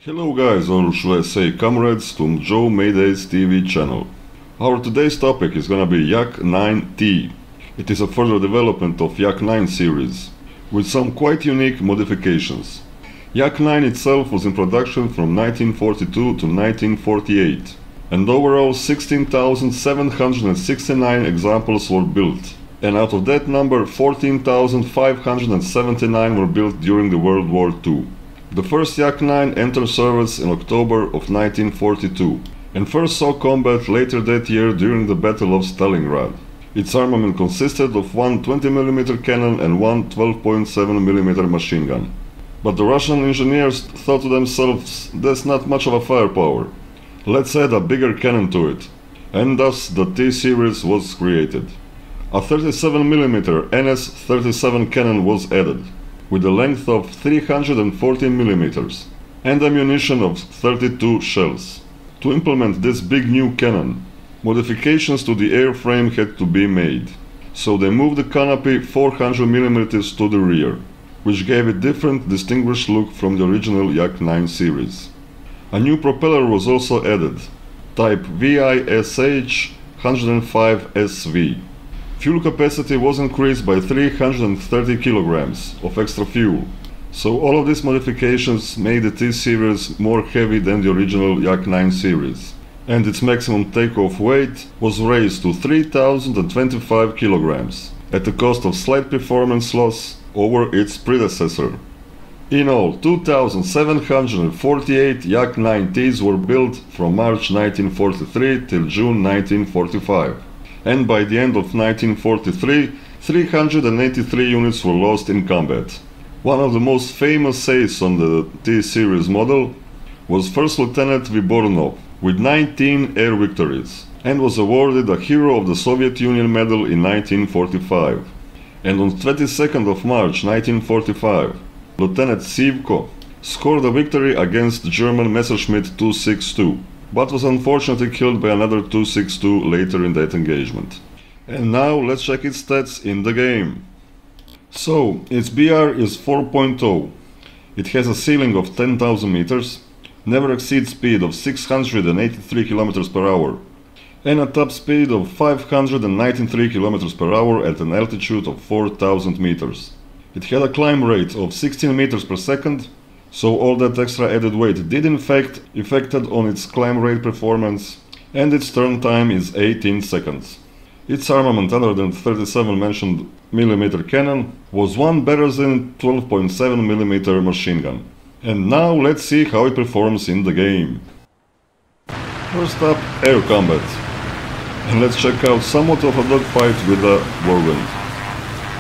Hello guys, or should I say comrades, to Joe Mayday's TV channel. Our today's topic is gonna be Yak-9T. It is a further development of Yak-9 series, with some quite unique modifications. Yak-9 itself was in production from 1942 to 1948, and overall 16,769 examples were built, and out of that number 14,579 were built during the World War II. The first Yak-9 entered service in October of 1942, and first saw combat later that year during the Battle of Stalingrad. Its armament consisted of one 20mm cannon and one 12.7mm machine gun. But the Russian engineers thought to themselves, that's not much of a firepower, let's add a bigger cannon to it, and thus the T-series was created. A 37mm NS-37 cannon was added, with a length of 314mm and ammunition of 32 shells. To implement this big new cannon, modifications to the airframe had to be made, so they moved the canopy 400mm to the rear, which gave it different distinguished look from the original Yak-9 series. A new propeller was also added, type VISH-105 SV. Fuel capacity was increased by 330 kilograms of extra fuel, so all of these modifications made the T-series more heavy than the original Yak-9 series, and its maximum takeoff weight was raised to 3,025 kilograms, at the cost of slight performance loss over its predecessor. In all, 2,748 Yak-9Ts were built from March 1943 till June 1945. And by the end of 1943, 383 units were lost in combat. One of the most famous says on the T-series model was First Lieutenant Vibornov, with 19 air victories, and was awarded a Hero of the Soviet Union medal in 1945. And on 22nd of March 1945, Lieutenant Sivko scored a victory against German Messerschmitt 262. But was unfortunately killed by another 262 later in that engagement. And now let's check its stats in the game. So, its BR is 4.0. It has a ceiling of 10,000 meters, never exceeds speed of 683 km per hour, and a top speed of 593 km per hour at an altitude of 4,000 meters. It had a climb rate of 16 meters per second, so all that extra added weight did in fact affected on its climb rate performance, and its turn time is 18 seconds. Its armament, other than 37 mentioned mm cannon, was one Berezin 12.7mm machine gun. And now let's see how it performs in the game. First up, air combat. And let's check out somewhat of a dogfight with a whirlwind.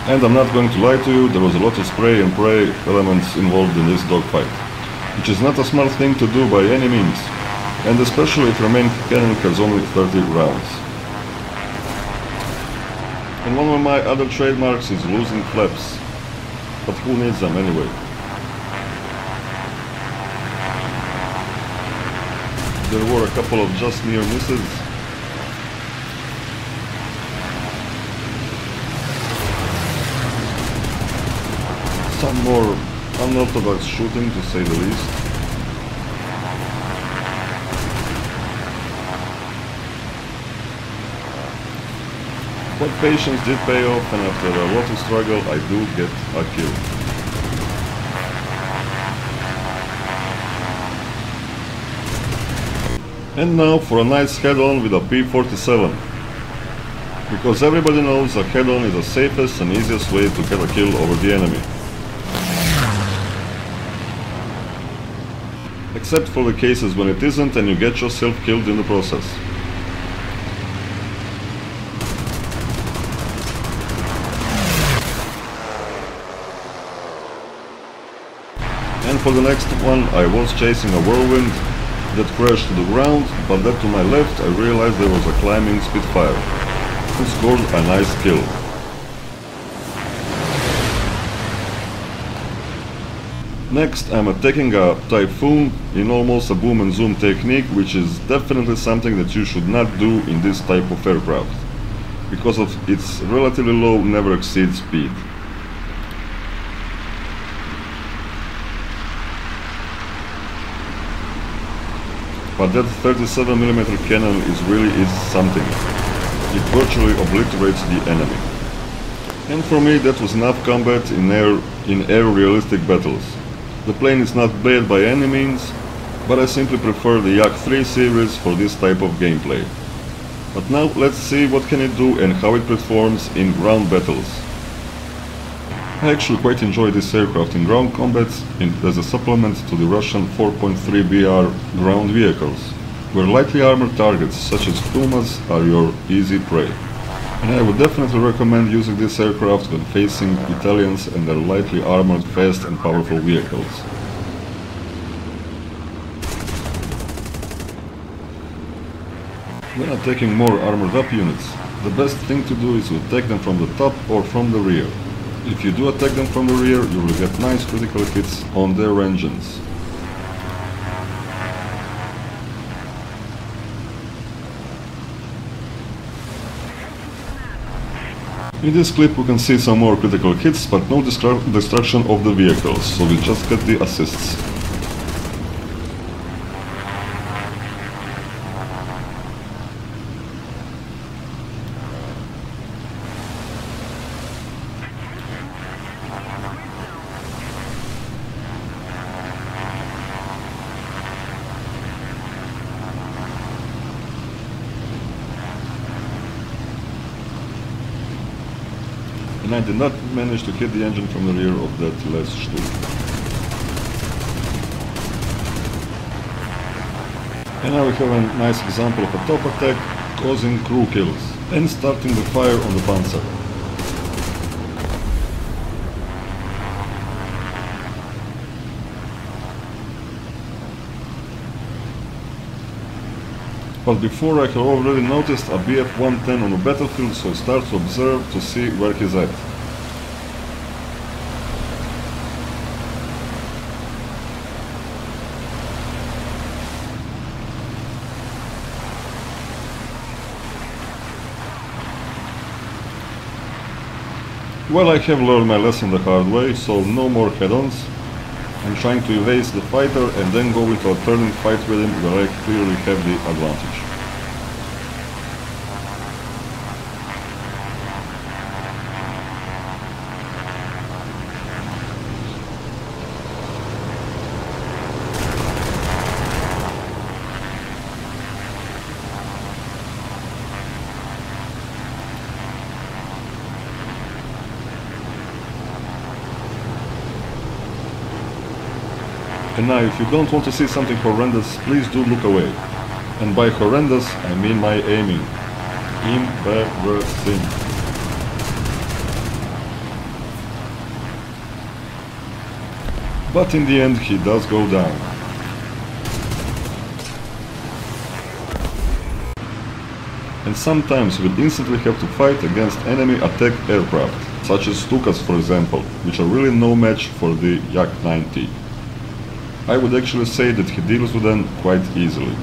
And I'm not going to lie to you, there was a lot of spray and pray elements involved in this dogfight, which is not a smart thing to do by any means, and especially if your main cannon has only 30 rounds. And one of my other trademarks is losing flaps, but who needs them anyway? There were a couple of just near misses. Some more unorthodox shooting, to say the least. But patience did pay off, and after a lot of struggle I do get a kill. And now for a nice head-on with a P-47. Because everybody knows a head-on is the safest and easiest way to get a kill over the enemy. Except for the cases when it isn't and you get yourself killed in the process. And for the next one I was chasing a whirlwind that crashed to the ground, but then to my left I realized there was a climbing Spitfire, who scored a nice kill. Next I'm attacking a Typhoon in almost a boom and zoom technique, which is definitely something that you should not do in this type of aircraft. because of its relatively low never exceed speed. But that 37mm cannon really is something. It virtually obliterates the enemy. And for me that was enough combat in air realistic battles. The plane is not bad by any means, but I simply prefer the Yak 3 series for this type of gameplay. But now let's see what can it do and how it performs in ground battles. I actually quite enjoy this aircraft in ground combat as a supplement to the Russian 4.3 BR ground vehicles, where lightly armored targets such as Pumas are your easy prey. And I would definitely recommend using this aircraft when facing Italians and their lightly armored, fast and powerful vehicles. When attacking more armored up units, the best thing to do is to attack them from the top or from the rear. If you do attack them from the rear, you will get nice critical hits on their engines. In this clip we can see some more critical hits, but no destruction of the vehicles, so we just get the assists. And I did not manage to hit the engine from the rear of that last Stuka. And now we have a nice example of a top attack causing crew kills and starting the fire on the Panzer. But before I have already noticed a Bf-110 on the battlefield, so I start to observe to see where he's at. Well, I have learned my lesson the hard way, so no more head-ons. I'm trying to evade the fighter and then go into a turning fight with him where I clearly have the advantage. And now, if you don't want to see something horrendous, please do look away. And by horrendous, I mean my aiming. Embarrassing. But in the end, he does go down. And sometimes we'll instantly have to fight against enemy attack aircraft, such as Stukas for example, which are really no match for the Yak 9T. I would actually say that he deals with them quite easily.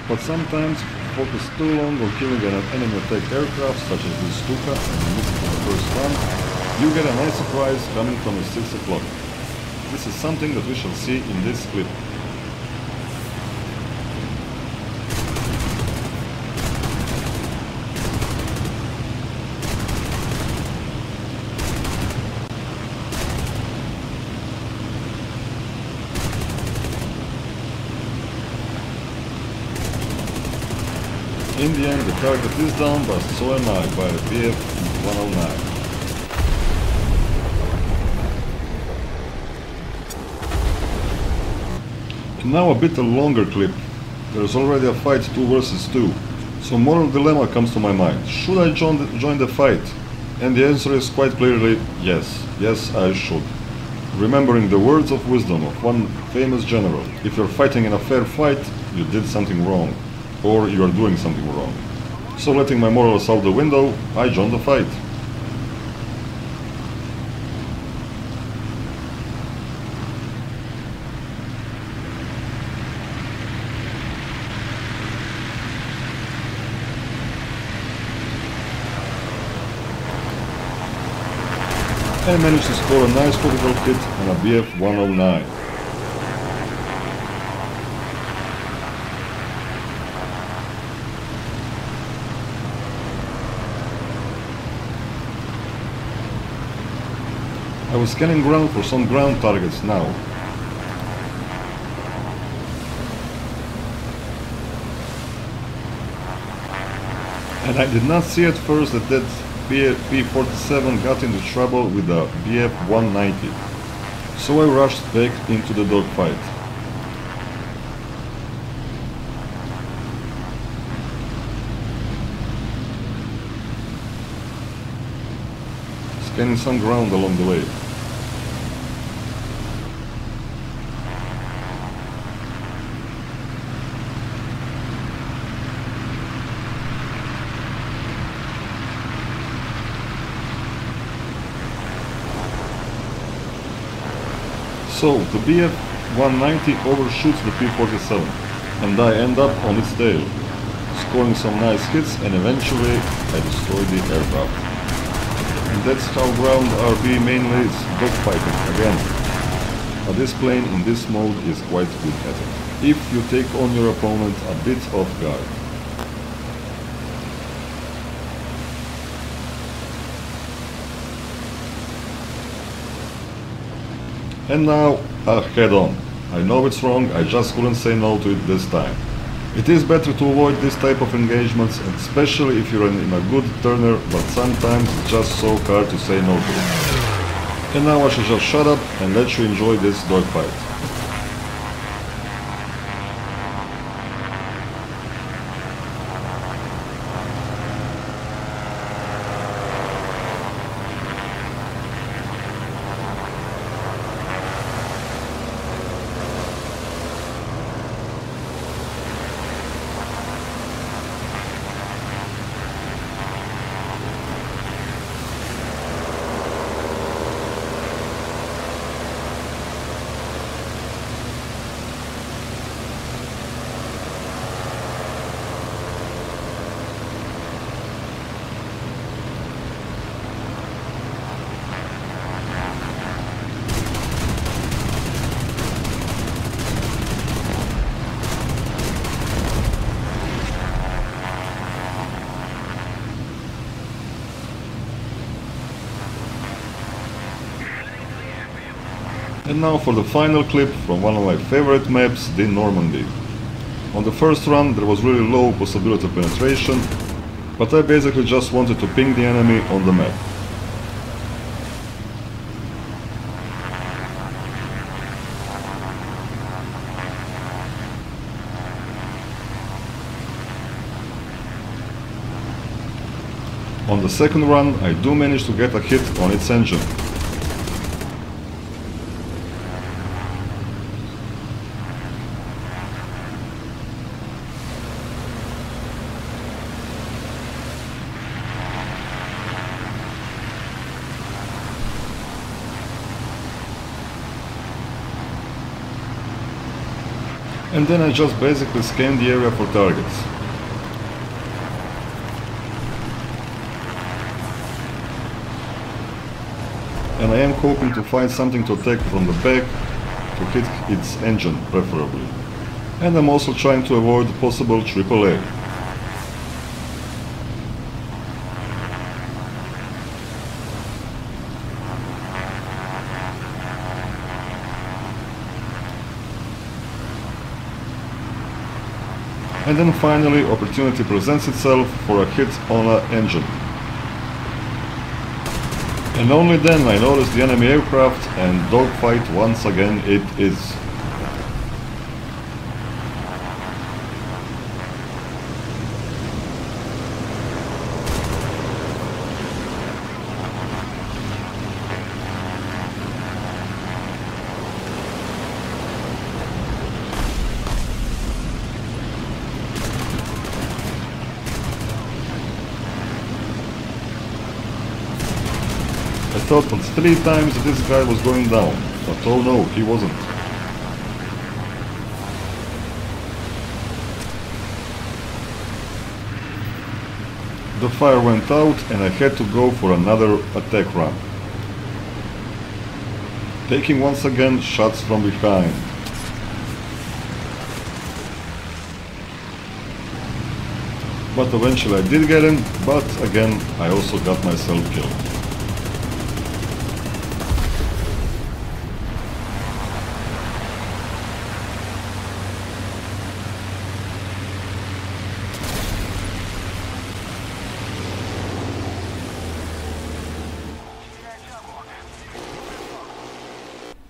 But sometimes, if you focus too long on killing an enemy attack aircraft, such as the Stuka, and you miss it on the first run, you get a nice surprise coming from the 6 o'clock. This is something that we shall see in this clip. In the end, the target is down, but so am I by a Bf-109. And now a bit a longer clip. There's already a fight 2 versus 2. So moral dilemma comes to my mind. Should I join the fight? And the answer is quite clearly yes. Yes, I should. Remembering the words of wisdom of one famous general, if you're fighting in a fair fight, you did something wrong. Or you are doing something wrong. So letting my morals out the window, I joined the fight. I managed to score a nice critical hit on a BF-109. I was scanning ground for some ground targets now. And I did not see at first that P-47 got into trouble with the BF-190. So I rushed back into the dogfight. Scanning some ground along the way. So, the BF-190 overshoots the P-47, and I end up on its tail, scoring some nice hits, and eventually I destroy the aircraft. And that's how ground RP mainly is dogfighting again. But this plane in this mode is quite good at it, if you take on your opponent a bit off guard. And now, head on. I know it's wrong, I just couldn't say no to it this time. It is better to avoid this type of engagements, especially if you're in a good turner, but sometimes it's just so hard to say no to it. And now I should just shut up and let you enjoy this dogfight. And now for the final clip from one of my favorite maps, the Normandy. On the first run there was really low possibility of penetration, but I basically just wanted to ping the enemy on the map. On the second run I do manage to get a hit on its engine. And then I just basically scan the area for targets. And I am hoping to find something to attack from the back to hit its engine preferably. And I'm also trying to avoid possible AAA. And then finally opportunity presents itself for a hit on an engine. And only then I notice the enemy aircraft, and dogfight once again it is. thought that 3 times this guy was going down, but oh no, he wasn't. The fire went out and I had to go for another attack run. Taking once again shots from behind. But eventually I did get him, but again I also got myself killed.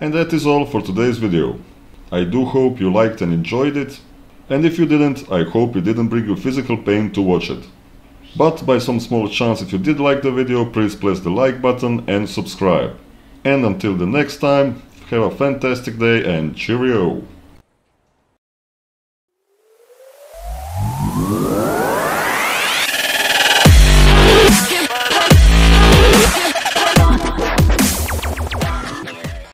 And that is all for today's video. I do hope you liked and enjoyed it, and if you didn't, I hope it didn't bring you physical pain to watch it. But by some small chance, if you did like the video, please press the like button and subscribe. And until the next time, have a fantastic day and cheerio!